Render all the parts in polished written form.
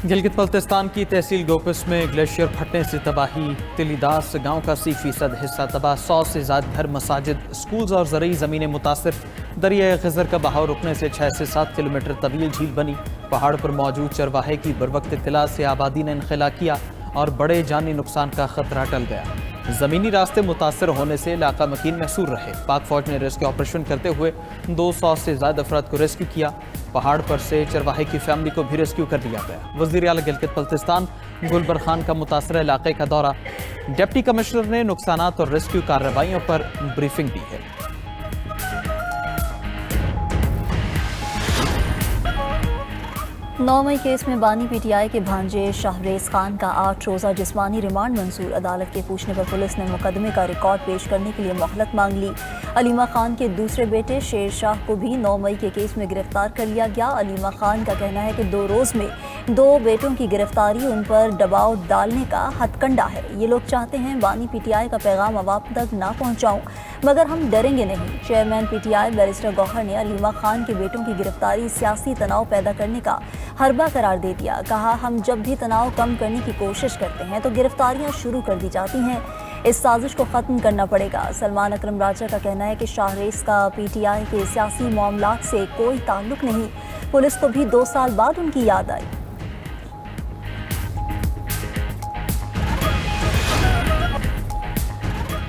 गिलगित बल्तिस्तान की तहसील गोपस में ग्लेशियर फटने से तबाही। तिलीदास गांव का 80% हिस्सा तबाह, 100 से ज्यादा घर, मसाजिद, स्कूल्स और ज़रूरी ज़मीनें मुतासिर। दरिया खज़र का बहाव रुकने से 6 से 7 किलोमीटर तवील झील बनी। पहाड़ पर मौजूद चरवाहे की बरवक्त इत्तला से आबादी ने इनखला किया और बड़े जानी नुकसान का खतरा टल गया। ज़मीनी रास्ते मुतासर होने से इलाका मकीन महसूर रहे। पाक फौज ने रेस्क्यू ऑपरेशन करते हुए 200 से ज़्यादा अफराद को रेस्क्यू किया। पहाड़ पर से चरवाहे की फैमिली को भी रेस्क्यू कर लिया गया। वज़ीर आला गिलगित बल्तिस्तान गुलबर खान का मुतासर इलाके का दौरा। डिप्टी कमिश्नर ने नुकसानात और रेस्क्यू कार्रवाइयों पर ब्रीफिंग दी है। 9 मई केस में बानी पीटीआई के भांजे शाहरेज खान का 8 रोज़ा जिस्मानी रिमांड मंजूर। अदालत के पूछने पर पुलिस ने मुकदमे का रिकॉर्ड पेश करने के लिए मोहलत मांग ली। अलीमा खान के दूसरे बेटे शेर शाह को भी 9 मई के केस में गिरफ्तार कर लिया गया। अलीमा खान का कहना है कि 2 रोज़ में 2 बेटों की गिरफ्तारी उन पर दबाव डालने का हथकंडा है। ये लोग चाहते हैं बानी पीटीआई का पैगाम अवाम तक ना पहुँचाऊँ, मगर हम डरेंगे नहीं। चेयरमैन पीटीआई बैरिस्टर गौहर ने अलीमा खान के बेटों की गिरफ्तारी सियासी तनाव पैदा करने का हरबा करार दे दिया। कहा, हम जब भी तनाव कम करने की कोशिश करते हैं तो गिरफ्तारियां शुरू कर दी जाती हैं। इस साजिश को ख़त्म करना पड़ेगा। सलमान अकरम राजा का कहना है कि शाहरेज का पीटीआई के सियासी मामलात से कोई ताल्लुक नहीं। पुलिस को भी 2 साल बाद उनकी याद आई।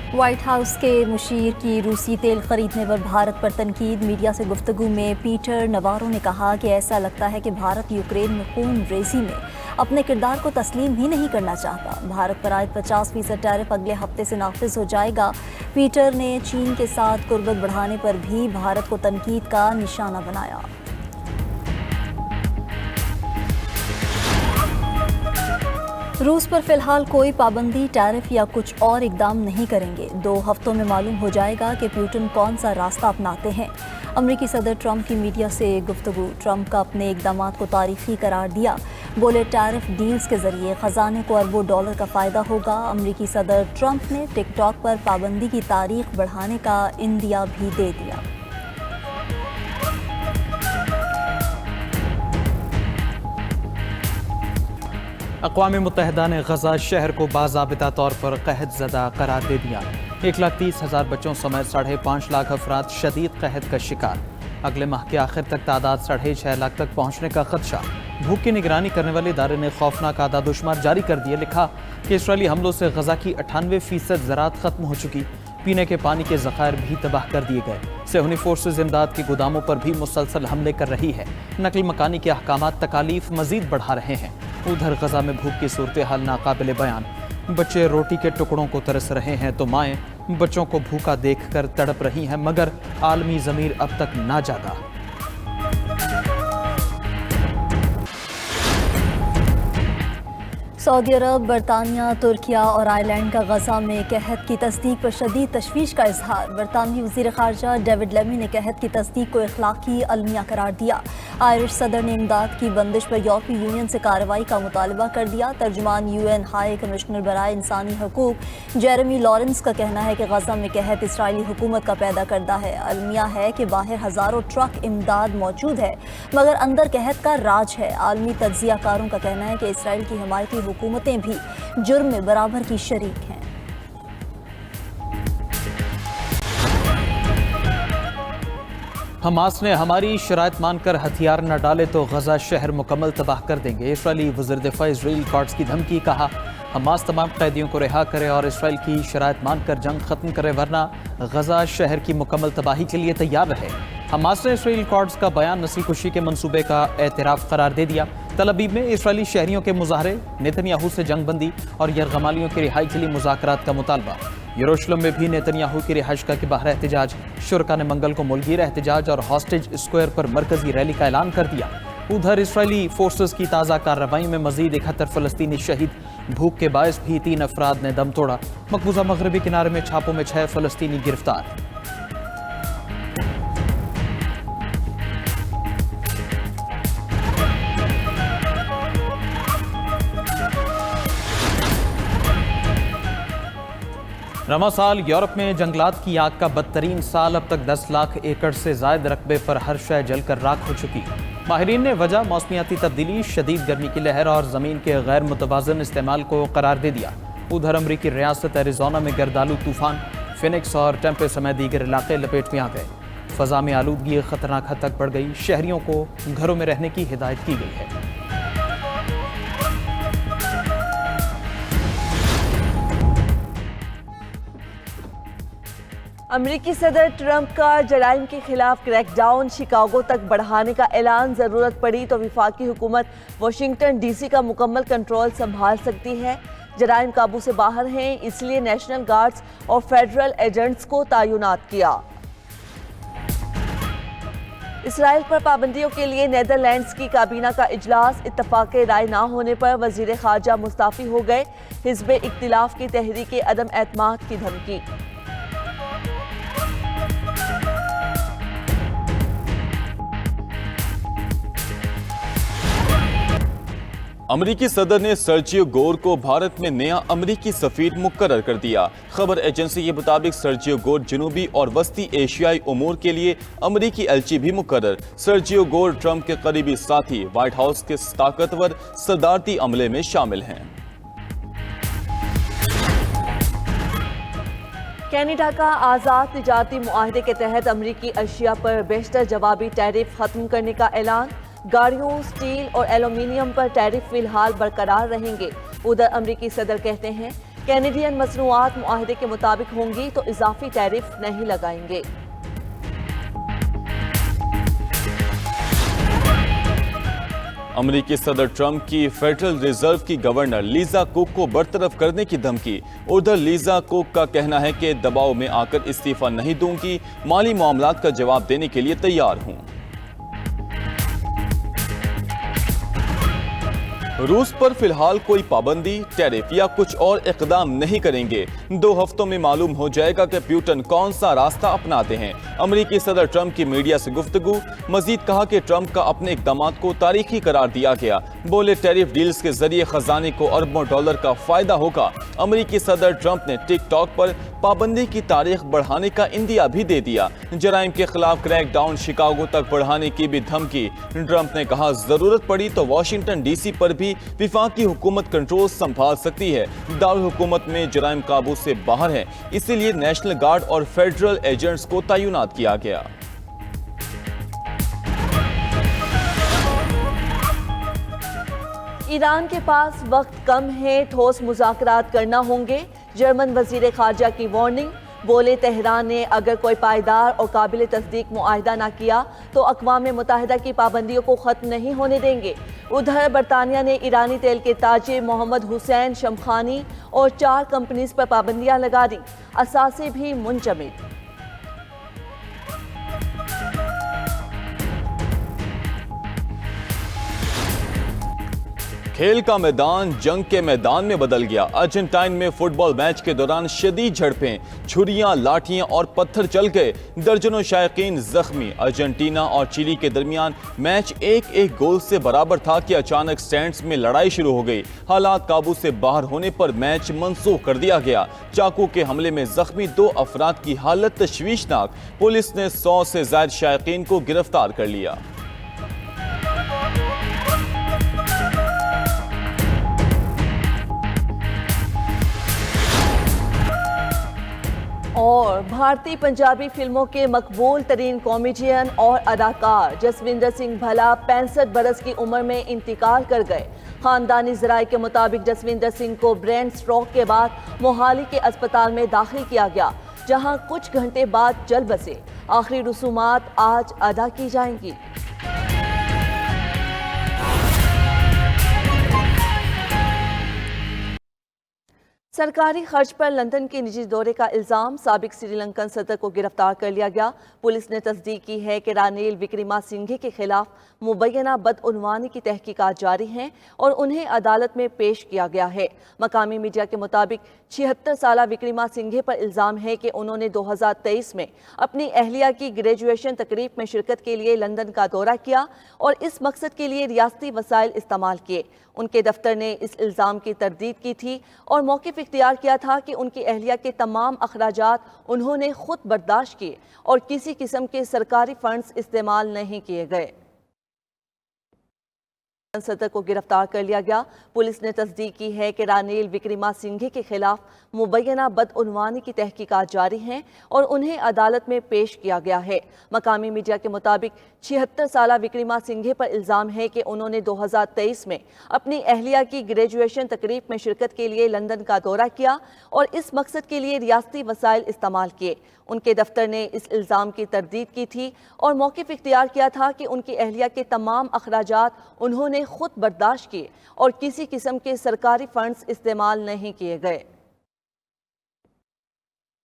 व्हाइट हाउस के मुशीर की रूसी तेल खरीदने पर भारत पर तनकीद। मीडिया से गुफ्तगू में पीटर नवारो ने कहा कि ऐसा लगता है कि भारत यूक्रेन में खून रेजी में अपने किरदार को तस्लीम ही नहीं करना चाहता। भारत पर आयद 50% टैरिफ अगले हफ्ते से नाफिज हो जाएगा। पीटर ने चीन के साथ कुर्बत बढ़ाने पर भी भारत को तनकीद का निशाना बनाया। रूस पर फिलहाल कोई पाबंदी, टैरिफ या कुछ और इकदाम नहीं करेंगे। 2 हफ्तों में मालूम हो जाएगा कि पुतिन कौन सा रास्ता अपनाते हैं। अमेरिकी सदर ट्रंप की मीडिया से गुफ्तगू। ट्रंप का अपने इकदामात को तारीखी करार दिया। बोले, टैरिफ डील्स के जरिए खजाने को अरबों डॉलर का फ़ायदा होगा। अमेरिकी सदर ट्रंप ने टिकटॉक पर पाबंदी की तारीख बढ़ाने का इंदिया भी दे दिया। अक़वाम मुत्तहिदा ने गजा शहर को बाज़ाबिता तौर पर कहत ज़दा करार दे दिया। 1,30,000 बच्चों समेत 5.5 लाख अफराद शदीद कहत का शिकार। अगले माह के आखिर तक तादाद 6.5 लाख तक पहुँचने का खदशा। भूख की निगरानी करने वाले इदारे ने खौफनाक आदादोशुमार जारी कर दिए। लिखा कि इसराइली हमलों से गजा की 98% ज़राअत ख़त्म हो चुकी। पीने के पानी के ज़खायर भी तबाह कर दिए गए। सेहूनी फोर्सेज इमदाद के गोदामों पर भी मुसलसल हमले कर रही है। नकल मकानी के अहकामात तकालीफ मजीद बढ़ा रहे हैं। उधर गजा में भूख की सूरत हाल नाकाबिले बयान। बच्चे रोटी के टुकड़ों को तरस रहे हैं तो माएँ बच्चों को भूखा देखकर तड़प रही हैं, मगर आलमी ज़मीर अब तक ना जागा। सऊदी अरब, बरतानिया, तुर्किया और आयरलैंड का गजा में कहत की तस्दीक पर शदीद तशवीश का इजहार। बरतानवी वज़ीर ख़ारजा डेविड लेमी ने कहत की तस्दीक को इखलाकी अलमिया करार दिया। आयरिश सदर ने इमदाद की बंदिश पर यूरोपीय यूनियन से कार्रवाई का मुतालबा कर दिया। तर्जुमान UN हाई कमिश्नर बराए इंसानी हकूक जेरेमी लॉरेंस का कहना है कि गजा में कहत इसराइली हुकूमत का पैदा करदा है। अलमिया है कि बाहर हज़ारों ट्रक इमदाद मौजूद है, मगर अंदर कहत का राज है। आलमी तज्जियाकारों का कहना है कि इसराइल की हिमायती हुकूमतें भी जुर्म में बराबर की शरीक हैं। हमास ने हमारी शराइत मानकर हथियार न डाले तो गजा शहर मुकम्मल तबाह कर देंगे। इसराइली वज़ीर दिफा इजराइल कॉट्स की धमकी। कहा, हमास तमाम कैदियों को रिहा करे और इसराइल की शराइत मानकर जंग खत्म करे, वरना गजा शहर की मुकम्मल तबाही के लिए तैयार रहे। हमास ने इसराइल कॉट्स का बयान नस्ल कुशी के मंसूबे का एतराफ़ करार दे दिया। तल अबीब में इसराइली शहरियों के मुजाहरे, नेतन्याहू से जंग बंदी और यरगमालियों की रिहाई के लिए मुज़ाकरात का मुतालबा। यरूशलेम में भी नेतन्याहू की रिहाइश के बाहर एहतजाज। शुरका ने मंगल को मुल्कीर एहतजाज और हॉस्टेज स्क्वायर पर मरकजी रैली का ऐलान कर दिया। उधर इसराइली फोर्सेस की ताज़ा कार्रवाई में मजीद 71 फ़लस्तीनी शहीद। भूख के बायस भी 3 अफराद ने दम तोड़ा। मकबूजा मगरबी किनारे में छापों में 6 फ़लस्तीनी गिरफ्तार। रमा साल यूरोप में जंगलात की आग का बदतरीन साल। अब तक 10 लाख एकड़ से ज़ायद रकबे पर हर शय जलकर राख हो चुकी। ماہرین نے وجہ موسمیاتی تبدیلی، شدید گرمی کی لہر اور زمین کے غیر متوازن استعمال کو قرار دے دیا۔ ادھر امریکی ریاست ایریزونا میں گردالو طوفان فینکس اور ٹیمپے سمیت دیگر علاقے لپیٹ میں آ گئے۔ فضا میں آلودگی خطرناک حد تک بڑھ گئی، شہریوں کو گھروں میں رہنے کی ہدایت کی گئی ہے۔ امریکی صدر ٹرمپ کا جرائم کے خلاف کریک ڈاؤن شکاگو تک بڑھانے کا اعلان، ضرورت پڑی تو وفاقی حکومت واشنگٹن ڈی سی کا مکمل کنٹرول سنبھال سکتی ہے۔ جرائم قابو سے باہر ہیں، اس لیے نیشنل گارڈز اور فیڈرل ایجنٹس کو تعینات کیا۔ اسرائیل پر پابندیوں کے لیے نیدرلینڈز کی کابینہ کا اجلاس، اتفاق رائے نہ ہونے پر وزیر خارجہ مستعفی ہو گئے۔ حزب اختلاف کی تحریک عدم اعتماد کی دھمکی۔ امریکی صدر نے سرجیو گور کو بھارت میں نیا امریکی سفیر مقرر کر دیا۔ خبر ایجنسی کے مطابق سرجیو گور جنوبی اور وسطی ایشیائی امور کے لیے امریکی ایلچی بھی مقرر۔ سرجیو گور ٹرمپ کے قریبی ساتھی، وائٹ ہاؤس کے طاقتور صدارتی عملے میں شامل ہیں۔ کینیڈا کا آزاد تجارتی معاہدے کے تحت امریکی اشیاء پر بیشتر جوابی ٹیرف ختم کرنے کا اعلان۔ گاڑیوں، سٹیل اور ایلومینیم پر ٹیرف فی الحال برقرار رہیں گے۔ ادھر امریکی صدر کہتے ہیں کینیڈین مصنوعات معاہدے کے مطابق ہوں گی تو اضافی ٹیرف نہیں لگائیں گے۔ امریکی صدر ٹرمپ کی فیڈرل ریزرو کی گورنر لیزا کوک کو برطرف کرنے کی دھمکی۔ ادھر لیزا کوک کا کہنا ہے کہ دباؤ میں آ کر استعفیٰ نہیں دوں گی، مالی معاملات کا جواب دینے کے لیے تیار ہوں۔ روس پر فی الحال کوئی پابندی، ٹیرف یا کچھ اور اقدام نہیں کریں گے۔ 2 ہفتوں میں معلوم ہو جائے گا کہ پیوٹن کون سا راستہ اپناتے ہیں۔ امریکی صدر ٹرمپ کی میڈیا سے گفتگو، مزید کہا کہ ٹرمپ کا اپنے اقدامات کو تاریخی قرار دیا گیا۔ بولے ٹیرف ڈیلز کے ذریعے خزانے کو اربوں ڈالر کا فائدہ ہوگا۔ امریکی صدر ٹرمپ نے ٹک ٹاک پر پابندی کی تاریخ بڑھانے کا عندیہ بھی دے دیا۔ جرائم کے خلاف کریک ڈاؤن شکاگو تک بڑھانے کی بھی دھمکی۔ ٹرمپ نے کہا ضرورت پڑی تو واشنگٹن ڈی سی پر بھی وفاقی حکومت کنٹرول سنبھال سکتی ہے۔ دارالحکومت میں جرائم قابو سے باہر ہیں، اسی لیے نیشنل گارڈ اور فیڈرل ایجنٹس کو تعینات کیا گیا۔ ایران کے پاس وقت کم ہے، ٹھوس مذاکرات کرنا ہوں گے، جرمن وزیر خارجہ کی وارننگ۔ بولے تہران نے اگر کوئی پائیدار اور قابل تصدیق معاہدہ نہ کیا تو اقوام متحدہ کی پابندیوں کو ختم نہیں ہونے دیں گے۔ ادھر برطانیہ نے ایرانی تیل کے تاجر محمد حسین شمخانی اور 4 کمپنیز پر پابندیاں لگا دیں، اثاثے بھی منجمد۔ کھیل کا میدان جنگ کے میدان میں بدل گیا۔ ارجنٹائن میں فٹ بال میچ کے دوران شدید جھڑپیں، چھریاں، لاٹھیاں اور پتھر چل گئے، درجنوں شائقین زخمی۔ ارجنٹینا اور چیلی کے درمیان میچ 1-1 گول سے برابر تھا کہ اچانک سٹینڈز میں لڑائی شروع ہو گئی۔ حالات قابو سے باہر ہونے پر میچ منسوخ کر دیا گیا۔ چاقو کے حملے میں زخمی 2 افراد کی حالت تشویشناک، پولیس نے 100 سے زائد شائقین کو گرفتار کر لیا۔ اور بھارتی پنجابی فلموں کے مقبول ترین کامیڈین اور اداکار جسوندر سنگھ بھلا 65 برس کی عمر میں انتقال کر گئے۔ خاندانی ذرائع کے مطابق جسوندر سنگھ کو برین سٹروک کے بعد موہالی کے اسپتال میں داخل کیا گیا، جہاں کچھ گھنٹے بعد چل بسے۔ آخری رسومات آج ادا کی جائیں گی۔ سرکاری خرچ پر لندن کے نجی دورے کا الزام، سابق سری لنکن صدر کو گرفتار کر لیا گیا۔ پولیس نے تصدیق کی ہے کہ رانیل وکرما سنگھے کے خلاف مبینہ بدعنوانی کی تحقیقات جاری ہیں اور انہیں عدالت میں پیش کیا گیا ہے۔ مقامی میڈیا کے مطابق 76 سالہ وکرما سنگھے پر الزام ہے کہ انہوں نے 2023 میں اپنی اہلیہ کی گریجویشن تقریب میں شرکت کے لیے لندن کا دورہ کیا اور اس مقصد کے لیے ریاستی وسائل استعمال کیے۔ ان کے دفتر نے اس الزام کی تردید کی تھی اور موقف اختیار کیا تھا کہ ان کی اہلیہ کے تمام اخراجات انہوں نے خود برداشت کیے اور کسی قسم کے سرکاری فنڈز استعمال نہیں کیے گئے۔ صدر کو گرفتار کر لیا گیا۔ پولیس نے تصدیق کی ہے کہ رانیل وکرما سنگھے کے خلاف مبینہ بدعنوانی کی تحقیقات جاری ہیں اور انہیں عدالت میں پیش کیا گیا ہے۔ مقامی میڈیا کے مطابق 76 سالہ وکرما سنگھے پر الزام ہے کہ انہوں نے 2023 میں اپنی اہلیہ کی گریجویشن تقریب میں شرکت کے لیے لندن کا دورہ کیا اور اس مقصد کے لیے ریاستی وسائل استعمال کیے۔ ان کے دفتر نے اس الزام کی تردید کی تھی اور موقف اختیار کیا تھا کہ ان کی اہلیہ کے تمام اخراجات انہوں نے خود برداشت کیے اور کسی قسم کے سرکاری فنڈز استعمال نہیں کیے گئے۔